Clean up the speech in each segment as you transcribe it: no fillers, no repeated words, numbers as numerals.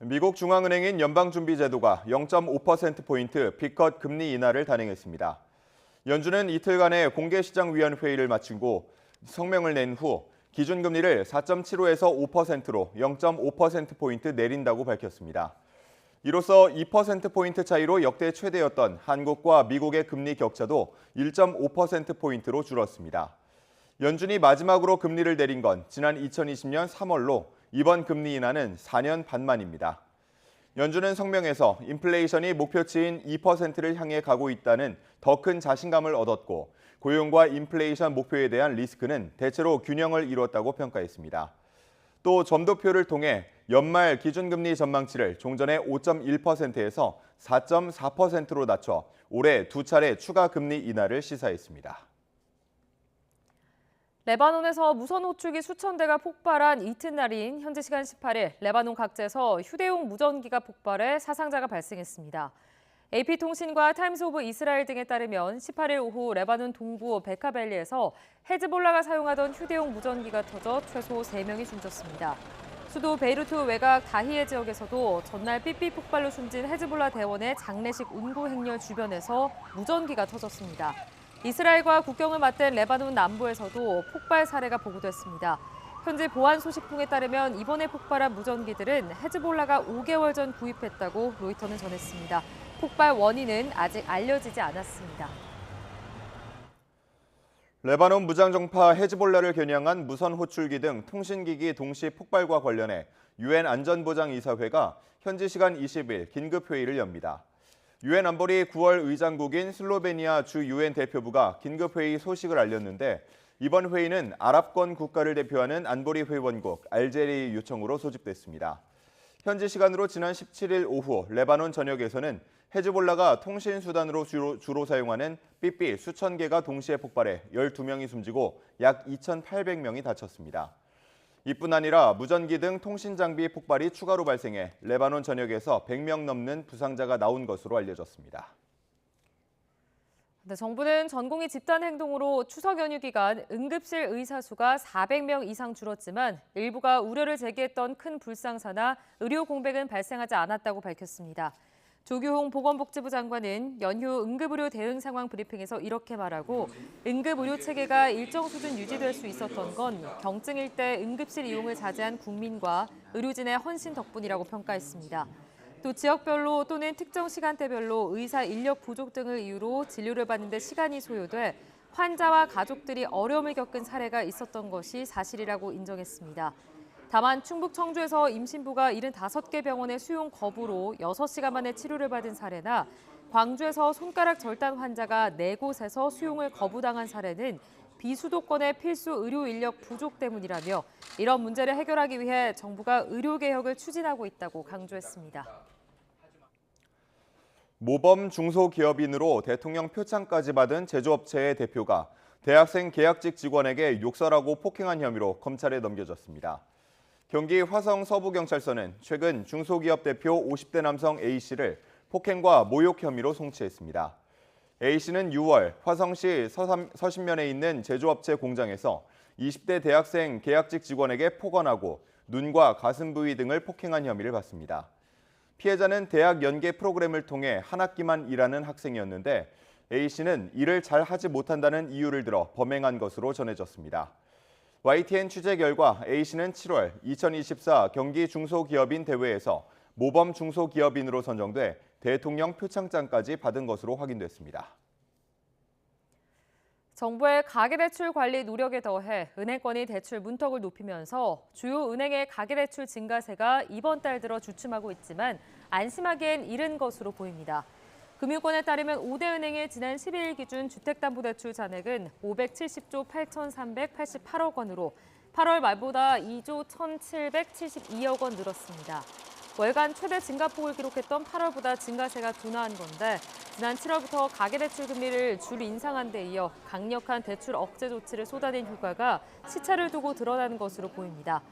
미국 중앙은행인 연방준비제도가 0.5%포인트 B컷 금리 인하를 단행했습니다. 연준은 이틀간의 공개시장위원회의를 마치고 성명을 낸 후 기준금리를 4.75에서 5%로 0.5%포인트 내린다고 밝혔습니다. 이로써 2%포인트 차이로 역대 최대였던 한국과 미국의 금리 격차도 1.5%포인트로 줄었습니다. 연준이 마지막으로 금리를 내린 건 지난 2020년 3월로 이번 금리 인하는 4년 반 만입니다. 연준은 성명에서 인플레이션이 목표치인 2%를 향해 가고 있다는 더 큰 자신감을 얻었고 고용과 인플레이션 목표에 대한 리스크는 대체로 균형을 이루었다고 평가했습니다. 또 점도표를 통해 연말 기준금리 전망치를 종전의 5.1%에서 4.4%로 낮춰 올해 두 차례 추가 금리 인하를 시사했습니다. 레바논에서 무선 호출기 수천 대가 폭발한 이튿날인 현지 시간 18일 레바논 각지에서 휴대용 무전기가 폭발해 사상자가 발생했습니다. AP통신과 타임스 오브 이스라엘 등에 따르면 18일 오후 레바논 동부 베카벨리에서 헤즈볼라가 사용하던 휴대용 무전기가 터져 최소 3명이 숨졌습니다. 수도 베이루트 외곽 다히에 지역에서도 전날 삐삐 폭발로 숨진 헤즈볼라 대원의 장례식 운구 행렬 주변에서 무전기가 터졌습니다. 이스라엘과 국경을 맞댄 레바논 남부에서도 폭발 사례가 보고됐습니다. 현지 보안 소식통에 따르면 이번에 폭발한 무전기들은 헤즈볼라가 5개월 전 구입했다고 로이터는 전했습니다. 폭발 원인은 아직 알려지지 않았습니다. 레바논 무장정파 헤즈볼라를 겨냥한 무선 호출기 등 통신기기 동시 폭발과 관련해 유엔 안전보장이사회가 현지 시간 20일 긴급회의를 엽니다. 유엔 안보리 9월 의장국인 슬로베니아 주 유엔 대표부가 긴급회의 소식을 알렸는데 이번 회의는 아랍권 국가를 대표하는 안보리 회원국 알제리 요청으로 소집됐습니다. 현지 시간으로 지난 17일 오후 레바논 전역에서는 헤즈볼라가 통신 수단으로 주로 사용하는 삐삐 수천 개가 동시에 폭발해 12명이 숨지고 약 2,800명이 다쳤습니다. 이뿐 아니라 무전기 등 통신 장비 폭발이 추가로 발생해 레바논 전역에서 100명 넘는 부상자가 나온 것으로 알려졌습니다. 정부는 전공의 집단 행동으로 추석 연휴 기간 응급실 의사 수가 400명 이상 줄었지만 일부가 우려를 제기했던 큰 불상사나 의료 공백은 발생하지 않았다고 밝혔습니다. 조규홍 보건복지부 장관은 연휴 응급의료 대응 상황 브리핑에서 이렇게 말하고 응급의료 체계가 일정 수준 유지될 수 있었던 건 경증일 때 응급실 이용을 자제한 국민과 의료진의 헌신 덕분이라고 평가했습니다. 또 지역별로 또는 특정 시간대별로 의사 인력 부족 등을 이유로 진료를 받는 데 시간이 소요돼 환자와 가족들이 어려움을 겪은 사례가 있었던 것이 사실이라고 인정했습니다. 다만 충북 청주에서 임신부가 75개 병원의 수용 거부로 6시간 만에 치료를 받은 사례나 광주에서 손가락 절단 환자가 4곳에서 수용을 거부당한 사례는 비수도권의 필수 의료 인력 부족 때문이라며 이런 문제를 해결하기 위해 정부가 의료개혁을 추진하고 있다고 강조했습니다. 모범 중소기업인으로 대통령 표창까지 받은 제조업체의 대표가 대학생 계약직 직원에게 욕설하고 폭행한 혐의로 검찰에 넘겨졌습니다. 경기 화성 서부경찰서는 최근 중소기업 대표 50대 남성 A씨를 폭행과 모욕 혐의로 송치했습니다. A씨는 6월 화성시 서신면에 있는 제조업체 공장에서 20대 대학생 계약직 직원에게 폭언하고 눈과 가슴 부위 등을 폭행한 혐의를 받습니다. 피해자는 대학 연계 프로그램을 통해 한 학기만 일하는 학생이었는데 A씨는 일을 잘 하지 못한다는 이유를 들어 범행한 것으로 전해졌습니다. YTN 취재 결과 A씨는 7월 2024 경기 중소기업인 대회에서 모범 중소기업인으로 선정돼 대통령 표창장까지 받은 것으로 확인됐습니다. 정부의 가계대출 관리 노력에 더해 은행권이 대출 문턱을 높이면서 주요 은행의 가계대출 증가세가 이번 달 들어 주춤하고 있지만 안심하기엔 이른 것으로 보입니다. 금융권에 따르면 5대 은행의 지난 12일 기준 주택담보대출 잔액은 570조 8,388억 원으로 8월 말보다 2조 1,772억 원 늘었습니다. 월간 최대 증가폭을 기록했던 8월보다 증가세가 둔화한 건데 지난 7월부터 가계대출 금리를 줄 인상한 데 이어 강력한 대출 억제 조치를 쏟아낸 효과가 시차를 두고 드러나는 것으로 보입니다.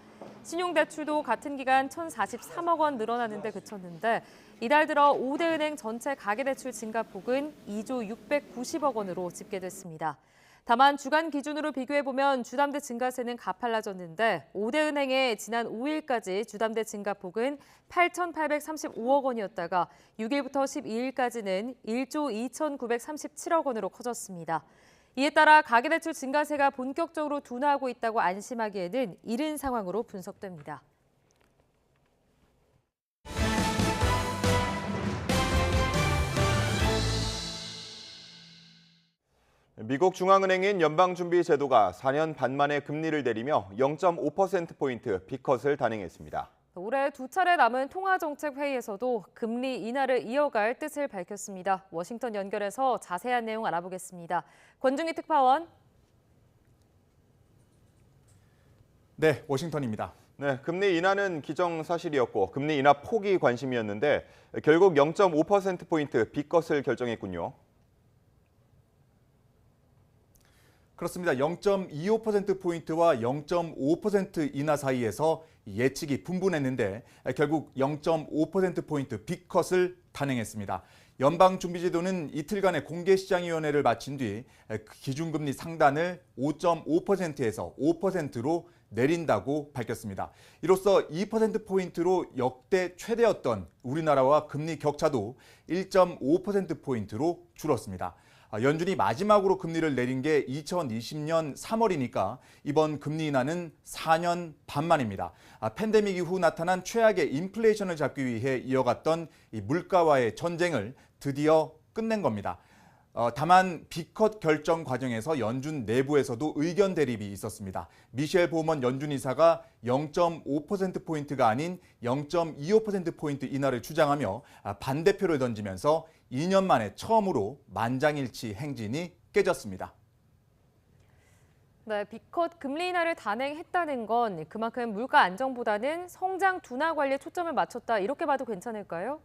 신용대출도 같은 기간 1,043억 원 늘어나는 데 그쳤는데 이달 들어 5대 은행 전체 가계대출 증가폭은 2조 690억 원으로 집계됐습니다. 다만 주간 기준으로 비교해보면 주담대 증가세는 가팔라졌는데 5대 은행의 지난 5일까지 주담대 증가폭은 8,835억 원이었다가 6일부터 12일까지는 1조 2,937억 원으로 커졌습니다. 이에 따라 가계대출 증가세가 본격적으로 둔화하고 있다고 안심하기에는 이른 상황으로 분석됩니다. 미국 중앙은행인 연방준비제도가 4년 반 만에 금리를 내리며 0.5%포인트 B컷을 단행했습니다. 올해 두 차례 남은 통화정책회의에서도 금리 인하를 이어갈 뜻을 밝혔습니다. 워싱턴 연결해서 자세한 내용 알아보겠습니다. 권중희 특파원. 네, 워싱턴입니다. 네, 금리 인하는 기정사실이었고 금리 인하 폭이 관심이었는데 결국 0.5%포인트 B컷을 결정했군요. 그렇습니다. 0.25%포인트와 0.5% 인하 사이에서 예측이 분분했는데 결국 0.5%포인트 B컷을 단행했습니다. 연방준비제도는 이틀간의 공개시장위원회를 마친 뒤 기준금리 상단을 5.5%에서 5%로 내린다고 밝혔습니다. 이로써 2%포인트로 역대 최대였던 우리나라와 금리 격차도 1.5%포인트로 줄었습니다. 연준이 마지막으로 금리를 내린 게 2020년 3월이니까 이번 금리 인하는 4년 반 만입니다. 팬데믹 이후 나타난 최악의 인플레이션을 잡기 위해 이어갔던 이 물가와의 전쟁을 드디어 끝낸 겁니다. 다만 B컷 결정 과정에서 연준 내부에서도 의견 대립이 있었습니다. 미셸 보먼 연준 이사가 0.5%포인트가 아닌 0.25%포인트 인하를 주장하며 반대표를 던지면서 2년 만에 처음으로 만장일치 행진이 깨졌습니다. 네, B컷 금리 인하를 단행했다는 건 그만큼 물가 안정보다는 성장 둔화 관리에 초점을 맞췄다 이렇게 봐도 괜찮을까요?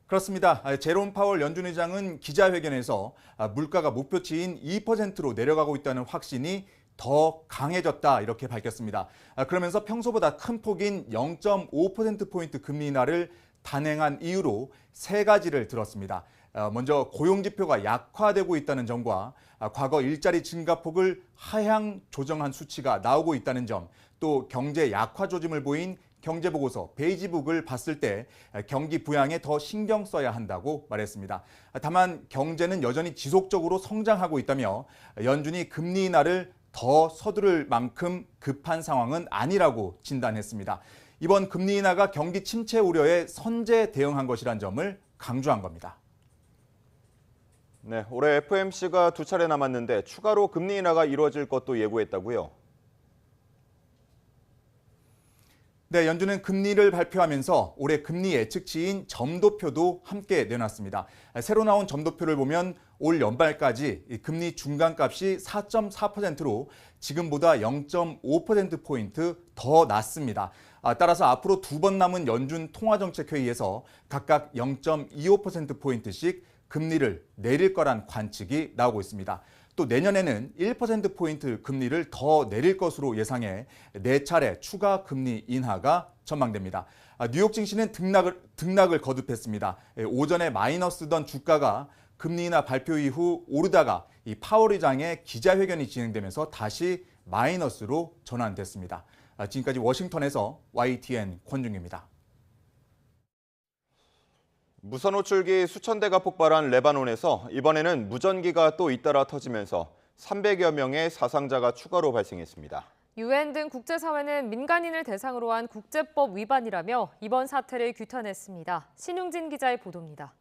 그렇습니다. 제롬 파월 연준 의장은 기자회견에서 물가가 목표치인 2%로 내려가고 있다는 확신이 더 강해졌다 이렇게 밝혔습니다. 그러면서 평소보다 큰 폭인 0.5%포인트 금리 인하를 단행한 이유로 세 가지를 들었습니다. 먼저 고용지표가 약화되고 있다는 점과 과거 일자리 증가폭을 하향 조정한 수치가 나오고 있다는 점, 또 경제 약화 조짐을 보인 경제보고서 베이지북을 봤을 때 경기 부양에 더 신경 써야 한다고 말했습니다. 다만 경제는 여전히 지속적으로 성장하고 있다며 연준이 금리 인하를 더 서두를 만큼 급한 상황은 아니라고 진단했습니다. 이번 금리 인하가 경기 침체 우려에 선제 대응한 것이란 점을 강조한 겁니다. 네, 올해 FOMC가 두 차례 남았는데 추가로 금리 인하가 이루어질 것도 예고했다고요? 네, 연준은 금리를 발표하면서 올해 금리 예측치인 점도표도 함께 내놨습니다. 새로 나온 점도표를 보면 올 연말까지 금리 중간값이 4.4%로 지금보다 0.5%포인트 더 낮습니다. 따라서 앞으로 두 번 남은 연준 통화정책회의에서 각각 0.25%포인트씩 금리를 내릴 거란 관측이 나오고 있습니다. 또 내년에는 1%포인트 금리를 더 내릴 것으로 예상해 4차례 추가 금리 인하가 전망됩니다. 뉴욕 증시는 등락을 거듭했습니다. 오전에 마이너스던 주가가 금리 인하 발표 이후 오르다가 이 파월 의장의 기자회견이 진행되면서 다시 마이너스로 전환됐습니다. 지금까지 워싱턴에서 YTN 권중입니다. 무선 호출기 수천 대가 폭발한 레바논에서 이번에는 무전기가 또 잇따라 터지면서 300여 명의 사상자가 추가로 발생했습니다. 유엔 등 국제사회는 민간인을 대상으로 한 국제법 위반이라며 이번 사태를 규탄했습니다. 신웅진 기자의 보도입니다.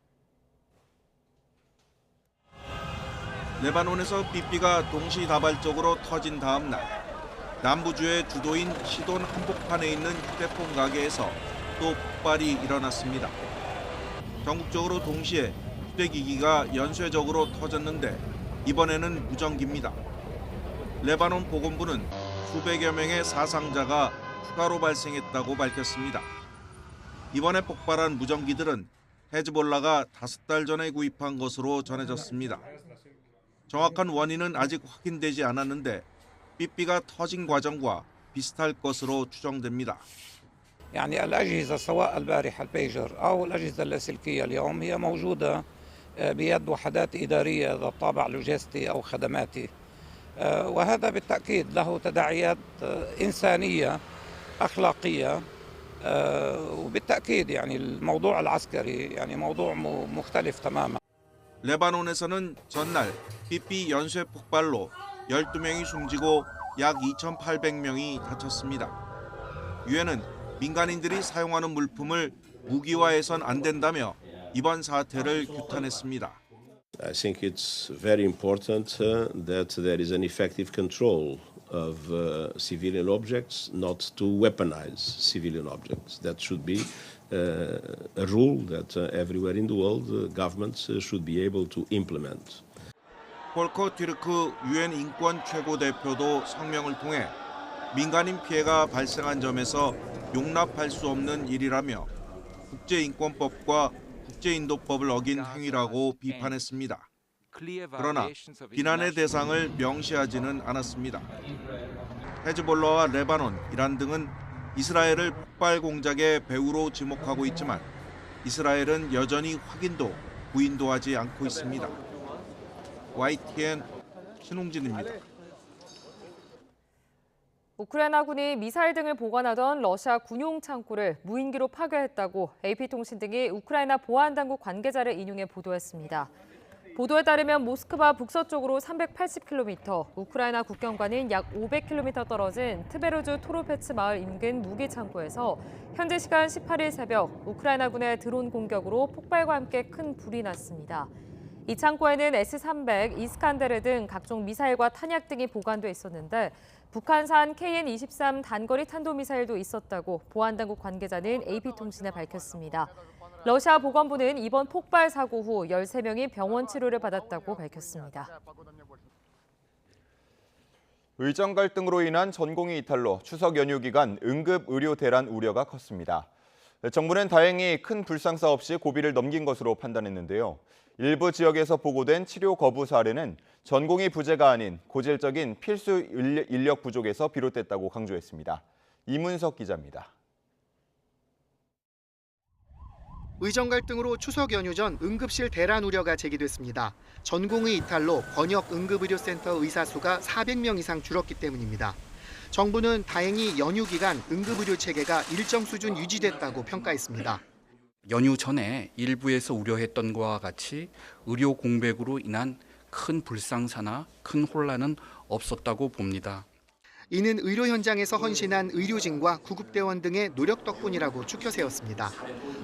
레바논에서 삐삐가 동시다발적으로 터진 다음 날 남부주의 주도인 시돈 한복판에 있는 휴대폰 가게에서 또 폭발이 일어났습니다. 전국적으로 동시에 휴대기기가 연쇄적으로 터졌는데 이번에는 무전기입니다. 레바논 보건부는 수백여 명의 사상자가 추가로 발생했다고 밝혔습니다. 이번에 폭발한 무전기들은 헤즈볼라가 5달 전에 구입한 것으로 전해졌습니다. 정확한 원인은 아직 확인되지 않았는데 삐삐가 터진 과정과 비슷할 것으로 추정됩니다. يعني الأجهزة سواء البارحة البيجر أو الأجهزة اللاسلكية اليوم هي موجودة بيد وحدات إدارية ذات طابع لوجستي أو خدماتي وهذا بالتأكيد له تداعيات إنسانية أخلاقية وبالتأكيد يعني الموضوع العسكري يعني موضوع مختلف تماما. 레바논에서는 전날 삐삐 연쇄 폭발로 12명이 숨지고 약 2,800명이 다쳤습니다. 유엔은 민간인들이 사용하는 물품을 무기화해선 안 된다며 이번 사태를 규탄했습니다. I think it's very important that there is an effective control of civilian objects, not to weaponize civilian objects. That should be a rule that everywhere in the world governments should be able to implement. 폴커 튀르크 유엔 인권 최고 대표도 성명을 통해 민간인 피해가 발생한 점에서 용납할 수 없는 일이라며 국제인권법과 국제인도법을 어긴 행위라고 비판했습니다. 그러나 비난의 대상을 명시하지는 않았습니다. 헤즈볼라와 레바논, 이란 등은 이스라엘을 폭발 공작의 배후로 지목하고 있지만 이스라엘은 여전히 확인도 부인도 하지 않고 있습니다. YTN 신홍진입니다. 우크라이나군이 미사일 등을 보관하던 러시아 군용 창고를 무인기로 파괴했다고 AP통신 등이 우크라이나 보안당국 관계자를 인용해 보도했습니다. 보도에 따르면 모스크바 북서쪽으로 380km, 우크라이나 국경과는 약 500km 떨어진 트베르주 토로페츠 마을 인근 무기 창고에서 현재 시간 18일 새벽 우크라이나군의 드론 공격으로 폭발과 함께 큰 불이 났습니다. 이 창고에는 S-300, 이스칸데르 등 각종 미사일과 탄약 등이 보관돼 있었는데 북한산 KN-23 단거리 탄도미사일도 있었다고 보안당국 관계자는 AP통신에 밝혔습니다. 러시아 보건부는 이번 폭발 사고 후 13명이 병원 치료를 받았다고 밝혔습니다. 의정 갈등으로 인한 전공의 이탈로 추석 연휴 기간 응급 의료 대란 우려가 컸습니다. 정부는 다행히 큰 불상사 없이 고비를 넘긴 것으로 판단했는데요. 일부 지역에서 보고된 치료 거부 사례는 전공의 부재가 아닌 고질적인 필수 인력 부족에서 비롯됐다고 강조했습니다. 이문석 기자입니다. 의정 갈등으로 추석 연휴 전 응급실 대란 우려가 제기됐습니다. 전공의 이탈로 권역 응급의료센터 의사 수가 400명 이상 줄었기 때문입니다. 정부는 다행히 연휴 기간 응급의료 체계가 일정 수준 유지됐다고 평가했습니다. 연휴 전에 일부에서 우려했던 것과 같이 의료 공백으로 인한 큰 불상사나 큰 혼란은 없었다고 봅니다. 이는 의료 현장에서 헌신한 의료진과 구급대원 등의 노력 덕분이라고 추켜 세웠습니다.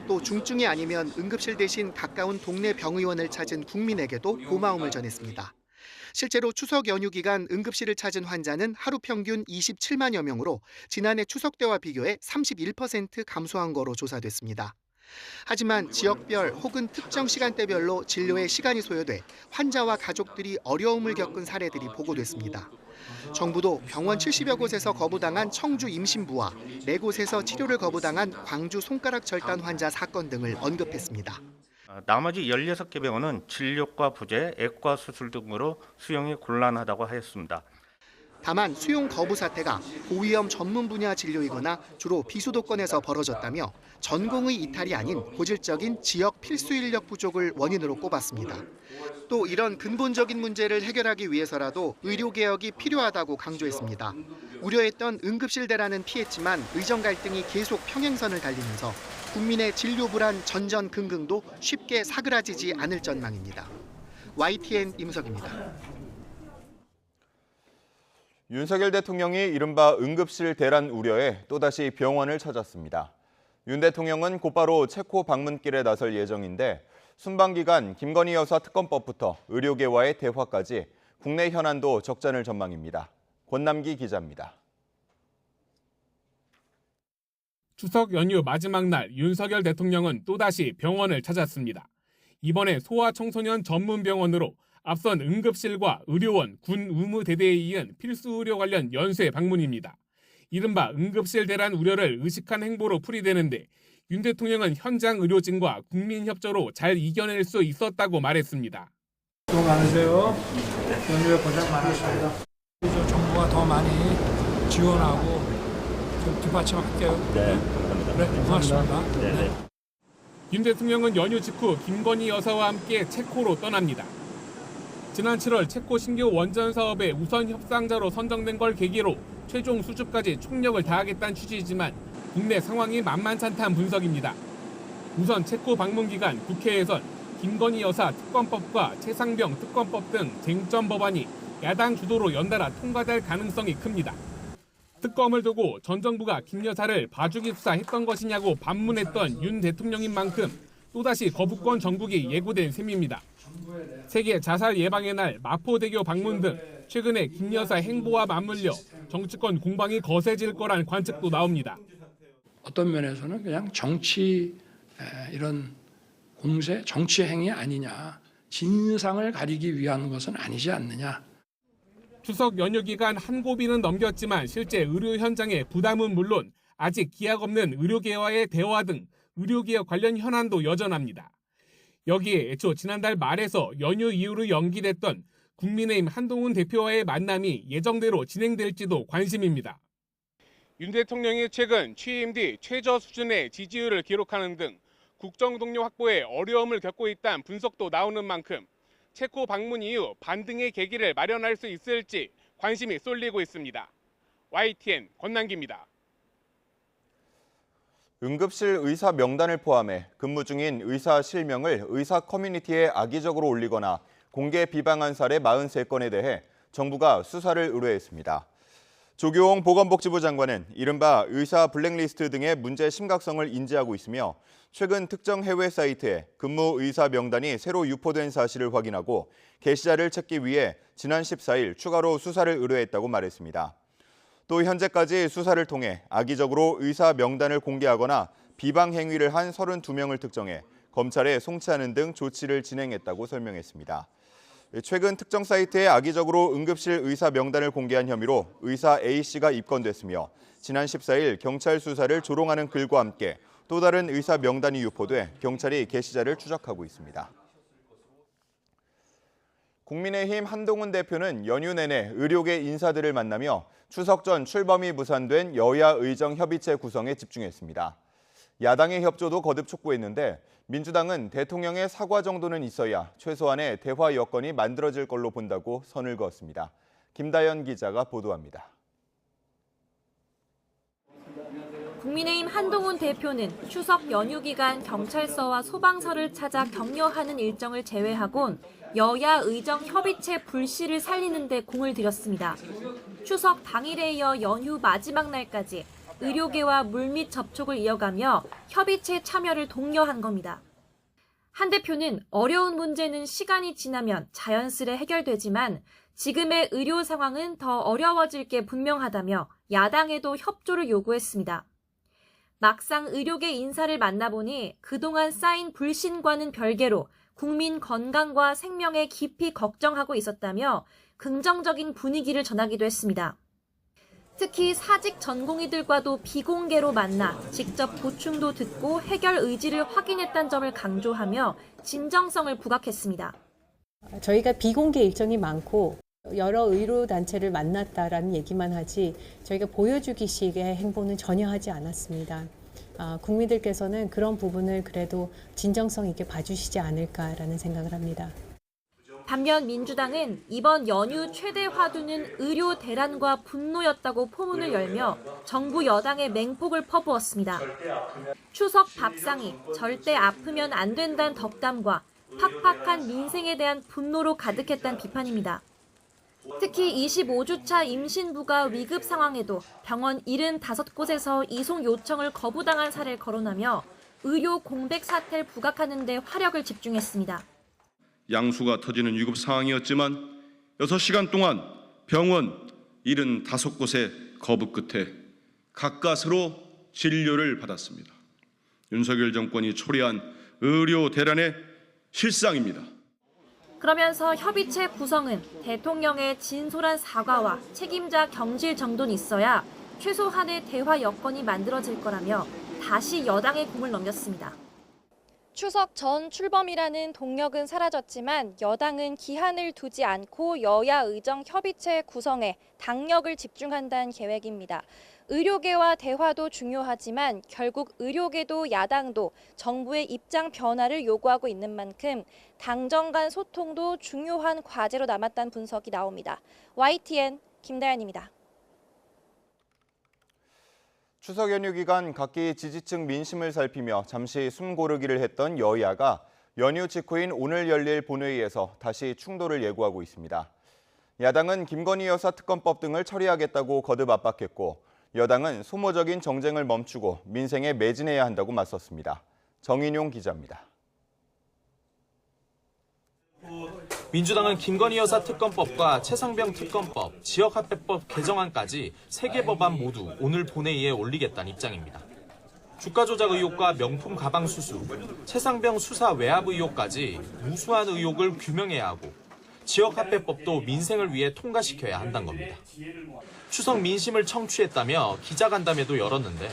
또 중증이 아니면 응급실 대신 가까운 동네 병의원을 찾은 국민에게도 고마움을 전했습니다. 실제로 추석 연휴 기간 응급실을 찾은 환자는 하루 평균 27만여 명으로 지난해 추석 때와 비교해 31% 감소한 거로 조사됐습니다. 하지만 지역별 혹은 특정 시간대별로 진료에 시간이 소요돼 환자와 가족들이 어려움을 겪은 사례들이 보고됐습니다. 정부도 병원 70여 곳에서 거부당한 청주 임신부와 4곳에서 치료를 거부당한 광주 손가락 절단 환자 사건 등을 언급했습니다. 나머지 16개 병원은 진료과 부재, 액과 수술 등으로 수용이 곤란하다고 하였습니다. 다만 수용 거부 사태가 고위험 전문 분야 진료이거나 주로 비수도권에서 벌어졌다며 전공의 이탈이 아닌 고질적인 지역 필수 인력 부족을 원인으로 꼽았습니다. 또 이런 근본적인 문제를 해결하기 위해서라도 의료개혁이 필요하다고 강조했습니다. 우려했던 응급실 대란은 피했지만 의정 갈등이 계속 평행선을 달리면서 국민의 진료 불안 전전긍긍도 쉽게 사그라지지 않을 전망입니다. YTN 임석입니다. 윤석열 대통령이 이른바 응급실 대란 우려에 또다시 병원을 찾았습니다. 윤 대통령은 곧바로 체코 방문길에 나설 예정인데 순방기간 김건희 여사 특검법부터 의료계와의 대화까지 국내 현안도 적잖을 전망입니다. 권남기 기자입니다. 추석 연휴 마지막 날 윤석열 대통령은 또다시 병원을 찾았습니다. 이번에 소아청소년 전문병원으로 앞선 응급실과 의료원, 군 의무대대에 이은 필수 의료 관련 연쇄 방문입니다. 이른바 응급실 대란 우려를 의식한 행보로 풀이되는데 윤 대통령은 현장 의료진과 국민 협조로 잘 이겨낼 수 있었다고 말했습니다. 수고 많으세요. 연휴에 고생 많으십니다. 정부가 더 많이 지원하고 좀 뒷받침할게요. 네, 감사합니다. 네, 고맙습니다. 네. 윤 대통령은 연휴 직후 김건희 여사와 함께 체코로 떠납니다. 지난 7월 체코 신규 원전 사업의 우선 협상자로 선정된 걸 계기로 최종 수주까지 총력을 다하겠다는 취지이지만 국내 상황이 만만치 않다는 분석입니다. 우선 체코 방문 기간 국회에선 김건희 여사 특검법과 최상병 특검법 등 쟁점 법안이 야당 주도로 연달아 통과될 가능성이 큽니다. 특검을 두고 전 정부가 김 여사를 봐주기 수사했던 것이냐고 반문했던 윤 대통령인 만큼 또다시 거부권 전국이 예고된 셈입니다. 세계 자살 예방의 날 마포대교 방문 등 최근에 김 여사 행보와 맞물려 정치권 공방이 거세질 거란 관측도 나옵니다. 어떤 면에서는 그냥 정치 이런 공세, 정치 행위 아니냐. 진상을 가리기 위한 것은 아니지 않느냐. 추석 연휴 기간 한 고비는 넘겼지만 실제 의료 현장의 부담은 물론 아직 기약 없는 의료계와의 대화 등 의료개혁 관련 현안도 여전합니다. 여기에 애초 지난달 말에서 연휴 이후로 연기됐던 국민의힘 한동훈 대표와의 만남이 예정대로 진행될지도 관심입니다. 윤 대통령이 최근 취임 뒤 최저 수준의 지지율을 기록하는 등 국정 동료 확보에 어려움을 겪고 있다는 분석도 나오는 만큼 체코 방문 이후 반등의 계기를 마련할 수 있을지 관심이 쏠리고 있습니다. YTN 권남기입니다. 응급실 의사 명단을 포함해 근무 중인 의사 실명을 의사 커뮤니티에 악의적으로 올리거나 공개 비방한 사례 43건에 대해 정부가 수사를 의뢰했습니다. 조규홍 보건복지부 장관은 이른바 의사 블랙리스트 등의 문제 심각성을 인지하고 있으며 최근 특정 해외 사이트에 근무 의사 명단이 새로 유포된 사실을 확인하고 게시자를 찾기 위해 지난 14일 추가로 수사를 의뢰했다고 말했습니다. 또 현재까지 수사를 통해 악의적으로 의사 명단을 공개하거나 비방 행위를 한 32명을 특정해 검찰에 송치하는 등 조치를 진행했다고 설명했습니다. 최근 특정 사이트에 악의적으로 응급실 의사 명단을 공개한 혐의로 의사 A씨가 입건됐으며 지난 14일 경찰 수사를 조롱하는 글과 함께 또 다른 의사 명단이 유포돼 경찰이 게시자를 추적하고 있습니다. 국민의힘 한동훈 대표는 연휴 내내 의료계 인사들을 만나며 추석 전 출범이 무산된 여야 의정협의체 구성에 집중했습니다. 야당의 협조도 거듭 촉구했는데 민주당은 대통령의 사과 정도는 있어야 최소한의 대화 여건이 만들어질 걸로 본다고 선을 그었습니다. 김다연 기자가 보도합니다. 국민의힘 한동훈 대표는 추석 연휴 기간 경찰서와 소방서를 찾아 격려하는 일정을 제외하곤 여야 의정 협의체 불씨를 살리는 데 공을 들였습니다. 추석 당일에 이어 연휴 마지막 날까지 의료계와 물밑 접촉을 이어가며 협의체 참여를 독려한 겁니다. 한 대표는 어려운 문제는 시간이 지나면 자연스레 해결되지만 지금의 의료 상황은 더 어려워질 게 분명하다며 야당에도 협조를 요구했습니다. 막상 의료계 인사를 만나보니 그동안 쌓인 불신과는 별개로 국민 건강과 생명에 깊이 걱정하고 있었다며 긍정적인 분위기를 전하기도 했습니다. 특히 사직 전공의들과도 비공개로 만나 직접 고충도 듣고 해결 의지를 확인했다는 점을 강조하며 진정성을 부각했습니다. 저희가 비공개 일정이 많고 여러 의료단체를 만났다라는 얘기만 하지 저희가 보여주기식의 행보는 전혀 하지 않았습니다. 국민들께서는 그런 부분을 그래도 진정성 있게 봐주시지 않을까라는 생각을 합니다. 반면 민주당은 이번 연휴 최대 화두는 의료 대란과 분노였다고 포문을 열며 정부 여당의 맹폭을 퍼부었습니다. 추석 밥상이 절대 아프면 안 된다는 덕담과 팍팍한 민생에 대한 분노로 가득했다는 비판입니다. 특히 25주차 임신부가 위급 상황에도 병원 75곳에서 이송 요청을 거부당한 사례를 거론하며 의료 공백 사태를 부각하는 데 화력을 집중했습니다. 양수가 터지는 위급 상황이었지만 6시간 동안 병원 75곳의 거부 끝에 가까스로 진료를 받았습니다. 윤석열 정권이 초래한 의료 대란의 실상입니다. 그러면서 협의체 구성은 대통령의 진솔한 사과와 책임자 경질 정도는 있어야 최소한의 대화 여건이 만들어질 거라며 다시 여당의 공을 넘겼습니다. 추석 전 출범이라는 동력은 사라졌지만 여당은 기한을 두지 않고 여야 의정 협의체 구성에 당력을 집중한다는 계획입니다. 의료계와 대화도 중요하지만 결국 의료계도 야당도 정부의 입장 변화를 요구하고 있는 만큼 당정 간 소통도 중요한 과제로 남았다는 분석이 나옵니다. YTN 김다연입니다. 추석 연휴 기간 각기 지지층 민심을 살피며 잠시 숨 고르기를 했던 여야가 연휴 직후인 오늘 열릴 본회의에서 다시 충돌을 예고하고 있습니다. 야당은 김건희 여사 특검법 등을 처리하겠다고 거듭 압박했고 여당은 소모적인 정쟁을 멈추고 민생에 매진해야 한다고 맞섰습니다. 정인용 기자입니다. 민주당은 김건희 여사 특검법과 최상병 특검법, 지역화폐법 개정안까지 3개 법안 모두 오늘 본회의에 올리겠다는 입장입니다. 주가 조작 의혹과 명품 가방 수수, 최상병 수사 외압 의혹까지 무수한 의혹을 규명해야 하고 지역화폐법도 민생을 위해 통과시켜야 한다는 겁니다. 추석 민심을 청취했다며 기자간담회도 열었는데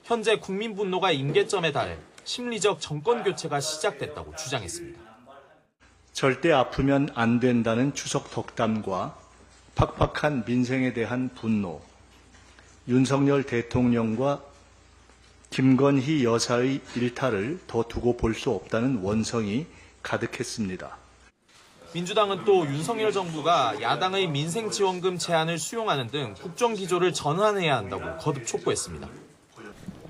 현재 국민 분노가 임계점에 달해 심리적 정권 교체가 시작됐다고 주장했습니다. 절대 아프면 안 된다는 추석 덕담과 팍팍한 민생에 대한 분노, 윤석열 대통령과 김건희 여사의 일탈을 더 두고 볼 수 없다는 원성이 가득했습니다. 민주당은 또 윤석열 정부가 야당의 민생지원금 제한을 수용하는 등 국정기조를 전환해야 한다고 거듭 촉구했습니다.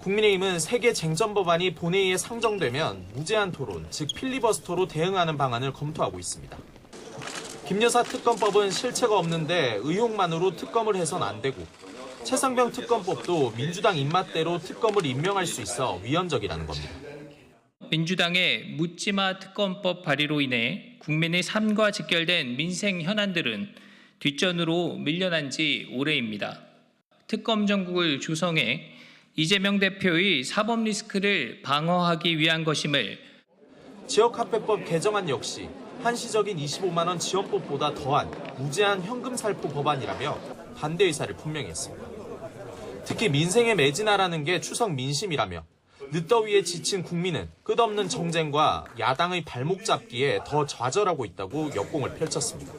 국민의힘은 3개 쟁점 법안이 본회의에 상정되면 무제한 토론, 즉 필리버스터로 대응하는 방안을 검토하고 있습니다. 김 여사 특검법은 실체가 없는데 의혹만으로 특검을 해선 안 되고 최상병 특검법도 민주당 입맛대로 특검을 임명할 수 있어 위헌적이라는 겁니다. 민주당의 묻지마 특검법 발의로 인해 국민의 삶과 직결된 민생 현안들은 뒷전으로 밀려난 지 오래입니다. 특검 정국을 조성해 이재명 대표의 사법 리스크를 방어하기 위한 것임을 지역화폐법 개정안 역시 한시적인 25만 원 지원법보다 더한 무제한 현금 살포 법안이라며 반대 의사를 분명히 했습니다. 특히 민생에 매진하라는 게 추석 민심이라며 늦더위에 지친 국민은 끝없는 정쟁과 야당의 발목 잡기에 더 좌절하고 있다고 역공을 펼쳤습니다.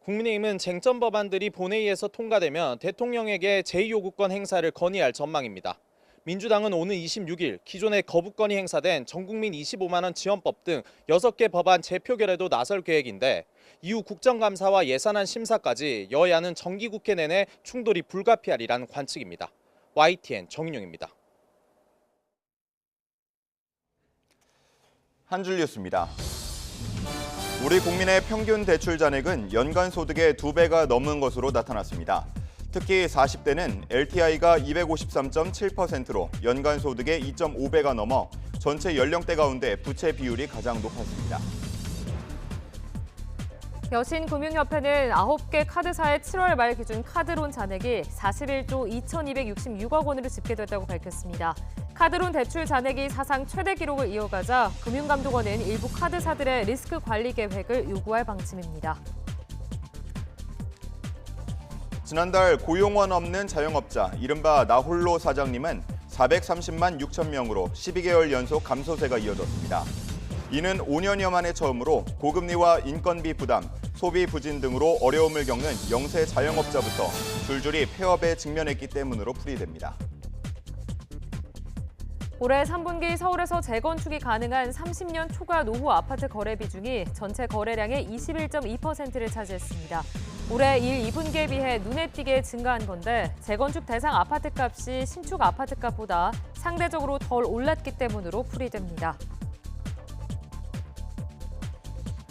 국민의힘은 쟁점 법안들이 본회의에서 통과되면 대통령에게 제2요구권 행사를 건의할 전망입니다. 민주당은 오는 26일 기존에 거부권이 행사된 전국민 25만 원 지원법 등 6개 법안 재표결에도 나설 계획인데 이후 국정감사와 예산안 심사까지 여야는 정기국회 내내 충돌이 불가피하리라는 관측입니다. YTN 정인용입니다. 한 줄 뉴스입니다. 우리 국민의 평균 대출 잔액은 연간 소득의 2배가 넘는 것으로 나타났습니다. 특히 40대는 LTI가 253.7%로 연간 소득의 2.5배가 넘어 전체 연령대 가운데 부채 비율이 가장 높았습니다. 여신금융협회는 9개 카드사의 7월 말 기준 카드론 잔액이 41조 2,266억 원으로 집계됐다고 밝혔습니다. 카드론 대출 잔액이 사상 최대 기록을 이어가자 금융감독원은 일부 카드사들의 리스크 관리 계획을 요구할 방침입니다. 지난달 고용원 없는 자영업자 이른바 나홀로 사장님은 430만 6천 명으로 12개월 연속 감소세가 이어졌습니다. 이는 5년여 만에 처음으로 고금리와 인건비 부담, 소비 부진 등으로 어려움을 겪는 영세 자영업자부터 줄줄이 폐업에 직면했기 때문으로 풀이됩니다. 올해 3분기 서울에서 재건축이 가능한 30년 초과 노후 아파트 거래 비중이 전체 거래량의 21.2%를 차지했습니다. 올해 1, 2분기에 비해 눈에 띄게 증가한 건데 재건축 대상 아파트 값이 신축 아파트 값보다 상대적으로 덜 올랐기 때문으로 풀이됩니다.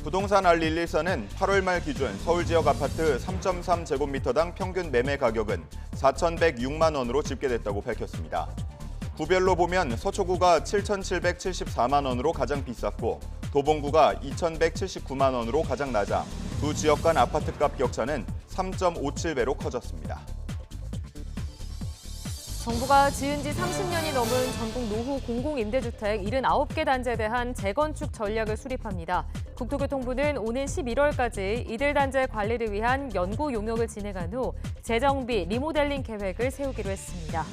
부동산 알114는 8월 말 기준 서울 지역 아파트 3.3제곱미터당 평균 매매 가격은 4,106만 원으로 집계됐다고 밝혔습니다. 구별로 보면 서초구가 7,774만 원으로 가장 비쌌고 도봉구가 2,179만 원으로 가장 낮아 두 지역 간 아파트값 격차는 3.57배로 커졌습니다. 정부가 지은 지 30년이 넘은 전국 노후 공공임대주택 79개 단지에 대한 재건축 전략을 수립합니다. 국토교통부는 오는 11월까지 이들 단지의 관리를 위한 연구 용역을 진행한 후 재정비, 리모델링 계획을 세우기로 했습니다.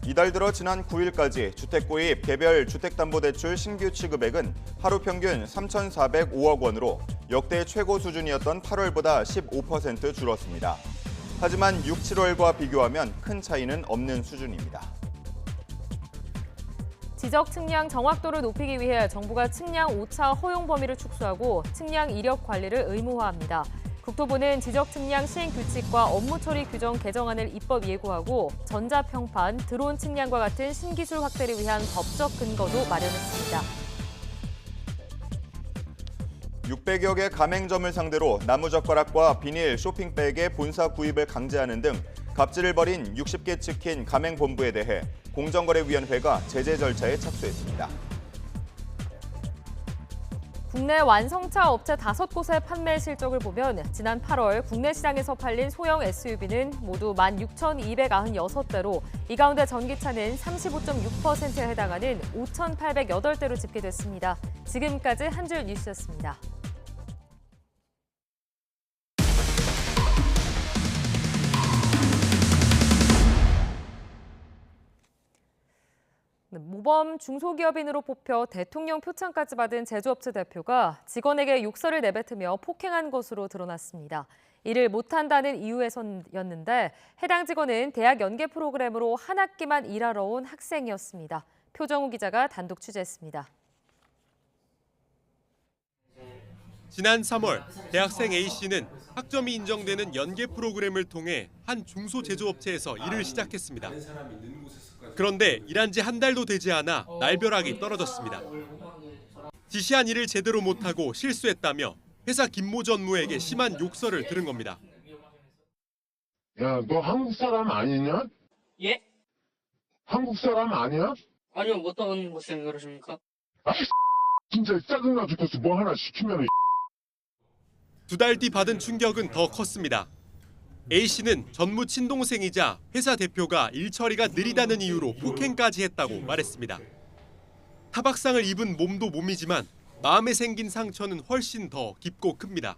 이달 들어 지난 9일까지 주택구입 개별 주택담보대출 신규 취급액은 하루 평균 3,405억 원으로 역대 최고 수준이었던 8월보다 15% 줄었습니다. 하지만 6, 7월과 비교하면 큰 차이는 없는 수준입니다. 지적 측량 정확도를 높이기 위해 정부가 측량 오차 허용 범위를 축소하고 측량 이력 관리를 의무화합니다. 국토부는 지적 측량 시행 규칙과 업무 처리 규정 개정안을 입법 예고하고 전자평판, 드론 측량과 같은 신기술 확대를 위한 법적 근거도 마련했습니다. 600여 개 가맹점을 상대로 나무젓가락과 비닐, 쇼핑백의 본사 구입을 강제하는 등 갑질을 벌인 60개 치킨 가맹본부에 대해 공정거래위원회가 제재 절차에 착수했습니다. 국내 완성차 업체 5곳의 판매 실적을 보면 지난 8월 국내 시장에서 팔린 소형 SUV는 모두 16,296대로 이 가운데 전기차는 35.6%에 해당하는 5,808대로 집계됐습니다. 지금까지 한 줄 뉴스였습니다. 모범 중소기업인으로 뽑혀 대통령 표창까지 받은 제조업체 대표가 직원에게 욕설을 내뱉으며 폭행한 것으로 드러났습니다. 이를 못한다는 이유에서였는데 해당 직원은 대학 연계 프로그램으로 한 학기만 일하러 온 학생이었습니다. 표정우 기자가 단독 취재했습니다. 지난 3월 대학생 A씨는 학점이 인정되는 연계 프로그램을 통해 한 중소제조업체에서 일을 시작했습니다. 그런데 일한 지 한 달도 되지 않아 날벼락이 떨어졌습니다. 지시한 일을 제대로 못하고 실수했다며 회사 김모 전무에게 심한 욕설을 들은 겁니다. 야, 너 한국 사람 아니냐? 예? 한국 사람 아니야? 아니요, 어떤 것을 그러십니까? 아, 진짜 짜증나 죽겠어. 뭐 하나 시키면 2달 뒤 받은 충격은 더 컸습니다. A씨는 전무 친동생이자 회사 대표가 일 처리가 느리다는 이유로 폭행까지 했다고 말했습니다. 타박상을 입은 몸도 몸이지만 마음에 생긴 상처는 훨씬 더 깊고 큽니다.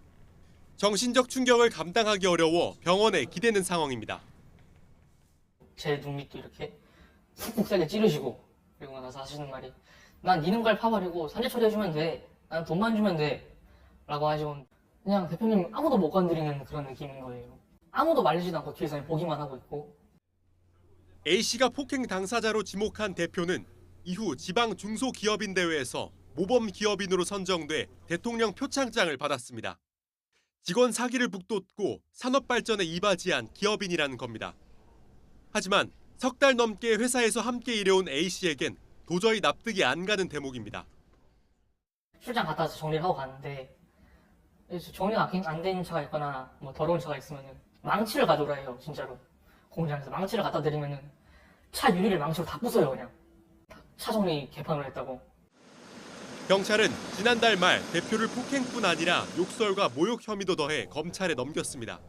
정신적 충격을 감당하기 어려워 병원에 기대는 상황입니다. 제 눈 밑도 이렇게 푹푹 세게 찌르시고 그리고 나서 하시는 말이 난 이는 걸 파버리고 산재 처리해주면 돼. 난 돈만 주면 돼. 라고 하시고 그냥 대표님 아무도 못 건드리는 그런 느낌인 거예요. 아무도 말리지도 않고 뒤에서 보기만 하고 있고. A씨가 폭행 당사자로 지목한 대표는 이후 지방 중소기업인 대회에서 모범 기업인으로 선정돼 대통령 표창장을 받았습니다. 직원 사기를 북돋고 산업 발전에 이바지한 기업인이라는 겁니다. 하지만 석 달 넘게 회사에서 함께 일해온 A씨에겐 도저히 납득이 안 가는 대목입니다. 출장 갔다 와서 정리를 하고 갔는데 정리가 안 된 차가 있거나 뭐 더러운 차가 있으면 망치를 가져오라 해요. 진짜로 공장에서 망치를 갖다 드리면은 차 유리를 망치로 다 부숴요. 그냥 차 정리 개판을 했다고. 경찰은 지난달 말 대표를 폭행뿐 아니라 욕설과 모욕 혐의도 더해 검찰에 넘겼습니다.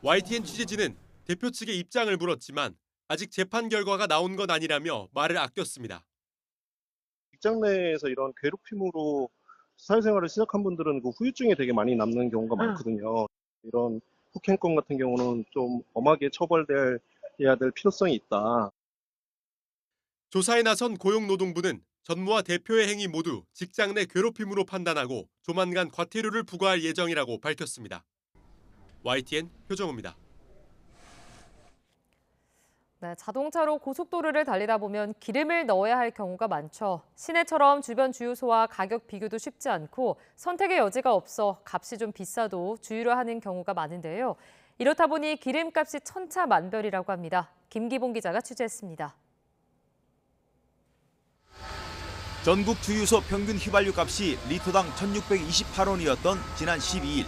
YTN 취재진은 대표 측의 입장을 물었지만 아직 재판 결과가 나온 건 아니라며 말을 아꼈습니다. 직장 내에서 이런 괴롭힘으로 사회생활을 시작한 분들은 그 후유증이 되게 많이 남는 경우가 많거든요. 이런 폭행건 같은 경우는 좀 엄하게 처벌돼야 될 필요성이 있다. 조사에 나선 고용노동부는 전무와 대표의 행위 모두 직장 내 괴롭힘으로 판단하고 조만간 과태료를 부과할 예정이라고 밝혔습니다. YTN 표정우입니다. 네, 자동차로 고속도로를 달리다 보면 기름을 넣어야 할 경우가 많죠. 시내처럼 주변 주유소와 가격 비교도 쉽지 않고 선택의 여지가 없어 값이 좀 비싸도 주유를 하는 경우가 많은데요. 이렇다 보니 기름값이 천차만별이라고 합니다. 김기봉 기자가 취재했습니다. 전국 주유소 평균 휘발유 값이 리터당 1,628원이었던 지난 12일.